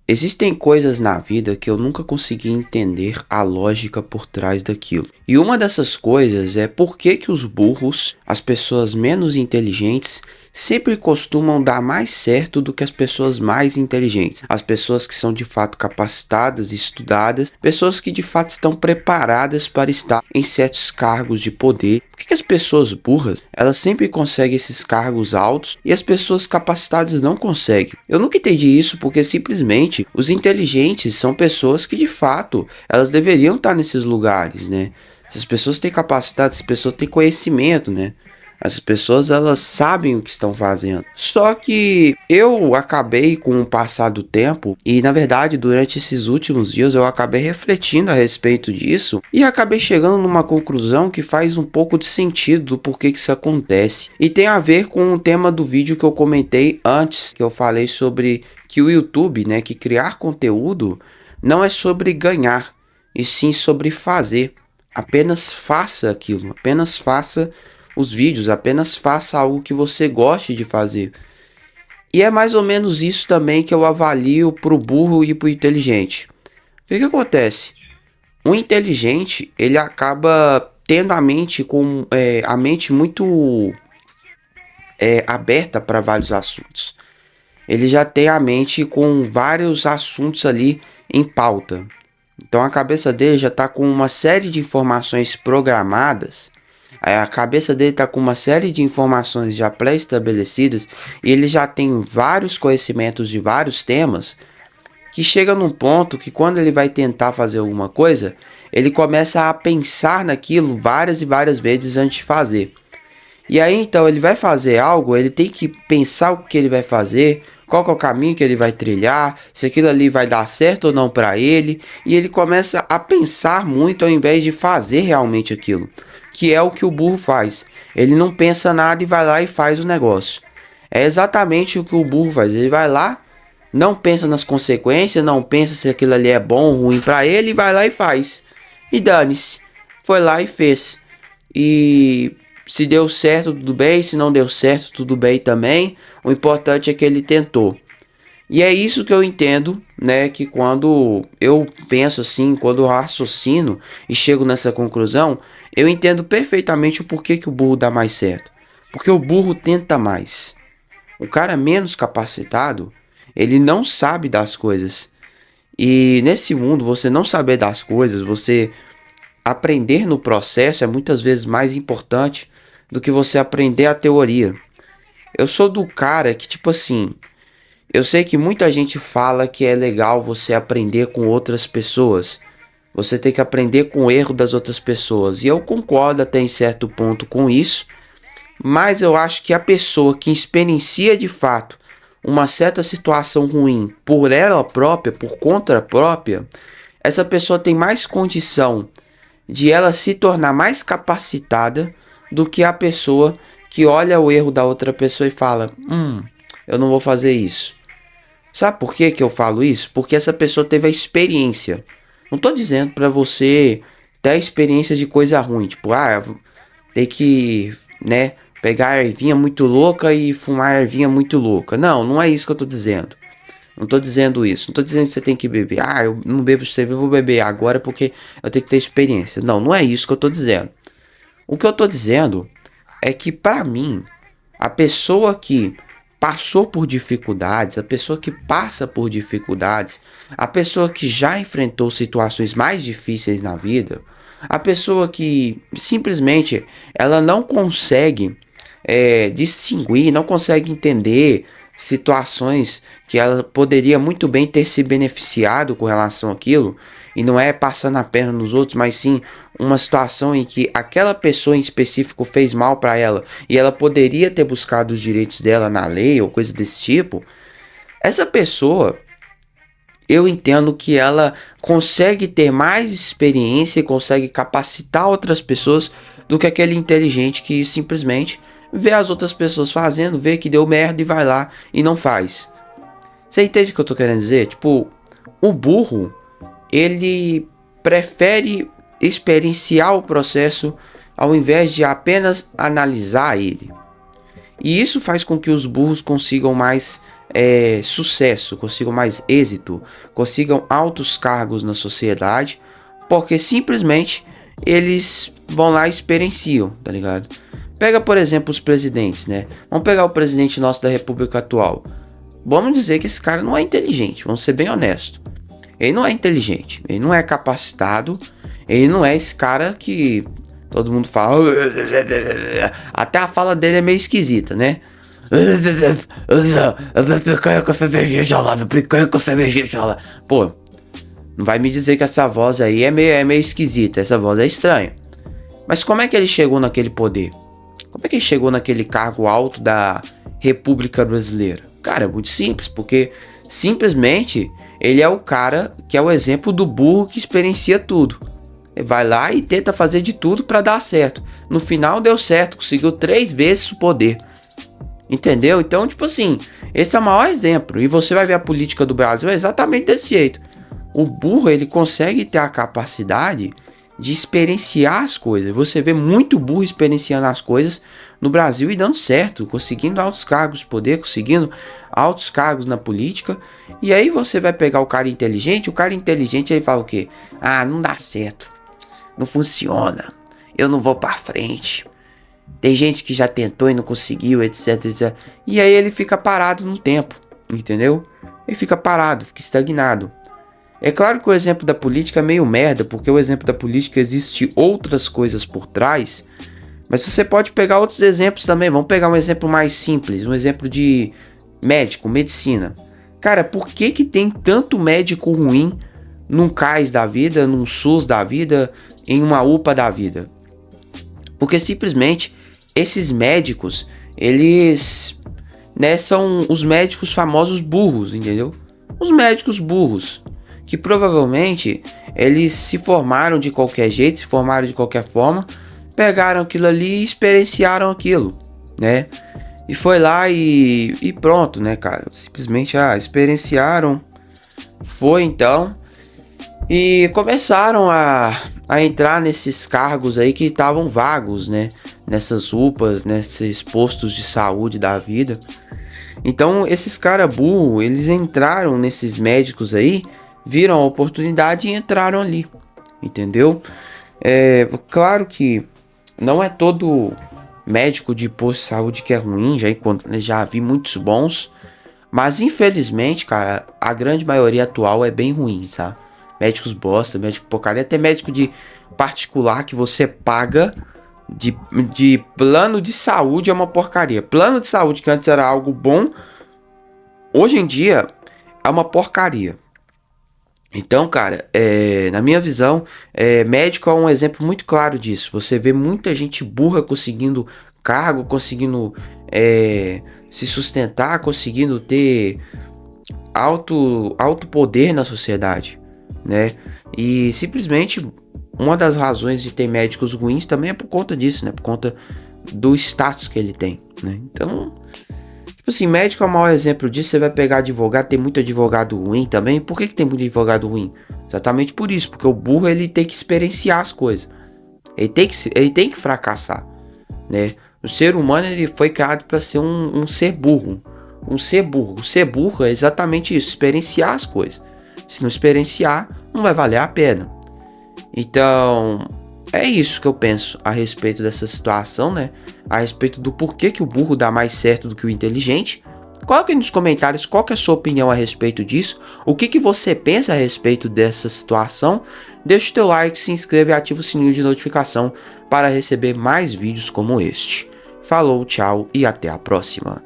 Existem coisas na vida que eu nunca consegui entender a lógica por trás daquilo. E uma dessas coisas é por que que os burros, as pessoas menos inteligentes, sempre costumam dar mais certo do que as pessoas mais inteligentes. As pessoas que são de fato capacitadas, estudadas, pessoas que de fato estão preparadas para estar em certos cargos de poder. Por que que as pessoas burras, elas sempre conseguem esses cargos altos e as pessoas capacitadas não conseguem? Eu nunca entendi isso porque simplesmente os inteligentes são pessoas que de fato elas deveriam estar nesses lugares, né? Essas pessoas têm capacidade, essas pessoas têm conhecimento, né? As pessoas elas sabem o que estão fazendo. Só que eu acabei com o passar do tempo e na verdade durante esses últimos dias eu acabei refletindo a respeito disso e acabei chegando numa conclusão que faz um pouco de sentido do porquê que isso acontece. E tem a ver com o tema do vídeo que eu comentei antes, que eu falei sobre que o YouTube, né, que criar conteúdo não é sobre ganhar, e sim sobre fazer. Apenas faça aquilo, apenas faça os vídeos, apenas faça algo que você goste de fazer. E é mais ou menos isso também que eu avalio pro burro e pro inteligente. O que que acontece? O inteligente, ele acaba tendo a mente muito aberta para vários assuntos. Ele já tem a mente com vários assuntos ali em pauta. Então a cabeça dele já está com uma série de informações programadas. A cabeça dele está com uma série de informações já pré-estabelecidas e ele já tem vários conhecimentos de vários temas que chega num ponto que quando ele vai tentar fazer alguma coisa, ele começa a pensar naquilo várias e várias vezes antes de fazer. E aí então ele vai fazer algo, ele tem que pensar o que ele vai fazer, qual que é o caminho que ele vai trilhar, se aquilo ali vai dar certo ou não para ele, e ele começa a pensar muito ao invés de fazer realmente aquilo, que é o que o burro faz. Ele não pensa nada e vai lá e faz o negócio. É exatamente o que o burro faz, ele vai lá, não pensa nas consequências, não pensa se aquilo ali é bom ou ruim para ele, vai lá e faz. E dane-se, foi lá e fez. E se deu certo, tudo bem. Se não deu certo, tudo bem também. O importante é que ele tentou. E é isso que eu entendo, né? Que quando eu penso assim, quando eu raciocino e chego nessa conclusão, eu entendo perfeitamente o porquê que o burro dá mais certo. Porque o burro tenta mais. O cara menos capacitado, ele não sabe das coisas. E nesse mundo, você não saber das coisas, você aprender no processo é muitas vezes mais importante do que você aprender a teoria. Eu sou do cara que, tipo assim, eu sei que muita gente fala que é legal você aprender com outras pessoas. Você tem que aprender com o erro das outras pessoas. E eu concordo até em certo ponto com isso. Mas eu acho que a pessoa que experiencia de fato uma certa situação ruim por ela própria, por conta própria, essa pessoa tem mais condição de ela se tornar mais capacitada do que a pessoa que olha o erro da outra pessoa e fala: eu não vou fazer isso. Sabe por que que eu falo isso? Porque essa pessoa teve a experiência. Não tô dizendo para você ter a experiência de coisa ruim, tipo, tem que, né, pegar a ervinha muito louca e fumar a ervinha muito louca. Não, não é isso que eu tô dizendo. Não tô dizendo isso. Não tô dizendo que você tem que beber. Eu não bebo cerveja, eu vou beber agora porque eu tenho que ter experiência. Não, não é isso que eu tô dizendo. O que eu tô dizendo é que para mim, a pessoa que passou por dificuldades, a pessoa que passa por dificuldades, a pessoa que já enfrentou situações mais difíceis na vida, a pessoa que simplesmente ela não consegue distinguir, não consegue entender situações que ela poderia muito bem ter se beneficiado com relação àquilo, e não é passando a perna nos outros, mas sim uma situação em que aquela pessoa em específico fez mal para ela e ela poderia ter buscado os direitos dela na lei ou coisa desse tipo. Essa pessoa, eu entendo que ela consegue ter mais experiência e consegue capacitar outras pessoas do que aquele inteligente que simplesmente vê as outras pessoas fazendo, vê que deu merda e vai lá e não faz. Você entende o que eu tô querendo dizer? Tipo, o burro, ele prefere experienciar o processo ao invés de apenas analisar ele. E isso faz com que os burros consigam mais sucesso, consigam mais êxito, consigam altos cargos na sociedade, porque simplesmente eles vão lá e experienciam, tá ligado? Pega, por exemplo, os presidentes, né? Vamos pegar o presidente nosso da República atual. Vamos dizer que esse cara não é inteligente, vamos ser bem honestos. Ele não é inteligente, ele não é capacitado, ele não é esse cara que todo mundo fala. Até a fala dele é meio esquisita, né? Picanha com cervejinha gelada, picanha com cervejinha gelada. Pô, não vai me dizer que essa voz aí é meio esquisita, essa voz é estranha. Mas como é que ele chegou naquele poder? Como é que ele chegou naquele cargo alto da República Brasileira? Cara, é muito simples, porque simplesmente ele é o cara que é o exemplo do burro que experiencia tudo. Ele vai lá e tenta fazer de tudo para dar certo. No final deu certo, conseguiu 3 vezes o poder. Entendeu? Então, tipo assim, esse é o maior exemplo. E você vai ver a política do Brasil é exatamente desse jeito. O burro, ele consegue ter a capacidade de experienciar as coisas. Você vê muito burro experienciando as coisas no Brasil e dando certo, conseguindo altos cargos de poder, conseguindo altos cargos na política. E aí você vai pegar o cara inteligente aí fala o quê? Ah, não dá certo, não funciona, eu não vou pra frente. Tem gente que já tentou e não conseguiu, etc, etc. E aí ele fica parado no tempo, entendeu? Ele fica parado, fica estagnado. É claro que o exemplo da política é meio merda, porque o exemplo da política existe outras coisas por trás. Mas você pode pegar outros exemplos também. Vamos pegar um exemplo mais simples, um exemplo de médico, medicina. Cara, por que tem tanto médico ruim num CAIS da vida, num SUS da vida, em uma UPA da vida? Porque simplesmente esses médicos, eles, né, são os médicos famosos burros, entendeu? Os médicos burros, que provavelmente eles se formaram de qualquer jeito, se formaram de qualquer forma, pegaram aquilo ali e experienciaram aquilo, né? E foi lá e pronto, né, cara? Simplesmente experienciaram, foi então, e começaram a entrar nesses cargos aí que estavam vagos, né? Nessas UPAs, nesses postos de saúde da vida. Então esses caras burros, eles entraram nesses médicos aí, viram a oportunidade e entraram ali, entendeu? Claro que não é todo médico de posto de saúde que é ruim, já vi muitos bons, mas infelizmente, cara, a grande maioria atual é bem ruim, sabe? Médicos bosta, médico porcaria, até médico de particular que você paga de plano de saúde é uma porcaria. Plano de saúde que antes era algo bom, hoje em dia é uma porcaria. Então, cara, na minha visão, médico é um exemplo muito claro disso. Você vê muita gente burra conseguindo cargo, conseguindo se sustentar, conseguindo ter alto poder na sociedade, né? E simplesmente uma das razões de ter médicos ruins também é por conta disso, né? Por conta do status que ele tem, né? Então, tipo assim, médico é o maior exemplo disso. Você vai pegar advogado, tem muito advogado ruim também. Por que tem muito advogado ruim? Exatamente por isso, porque o burro ele tem que experienciar as coisas. Ele tem que fracassar, né? O ser humano ele foi criado para ser um ser burro. Um ser burro. Ser burro é exatamente isso, experienciar as coisas. Se não experienciar, não vai valer a pena. Então, é isso que eu penso a respeito dessa situação, né? A respeito do porquê que o burro dá mais certo do que o inteligente. Coloque aí nos comentários qual que é a sua opinião a respeito disso. O que você pensa a respeito dessa situação. Deixa o teu like, se inscreve e ativa o sininho de notificação para receber mais vídeos como este. Falou, tchau e até a próxima.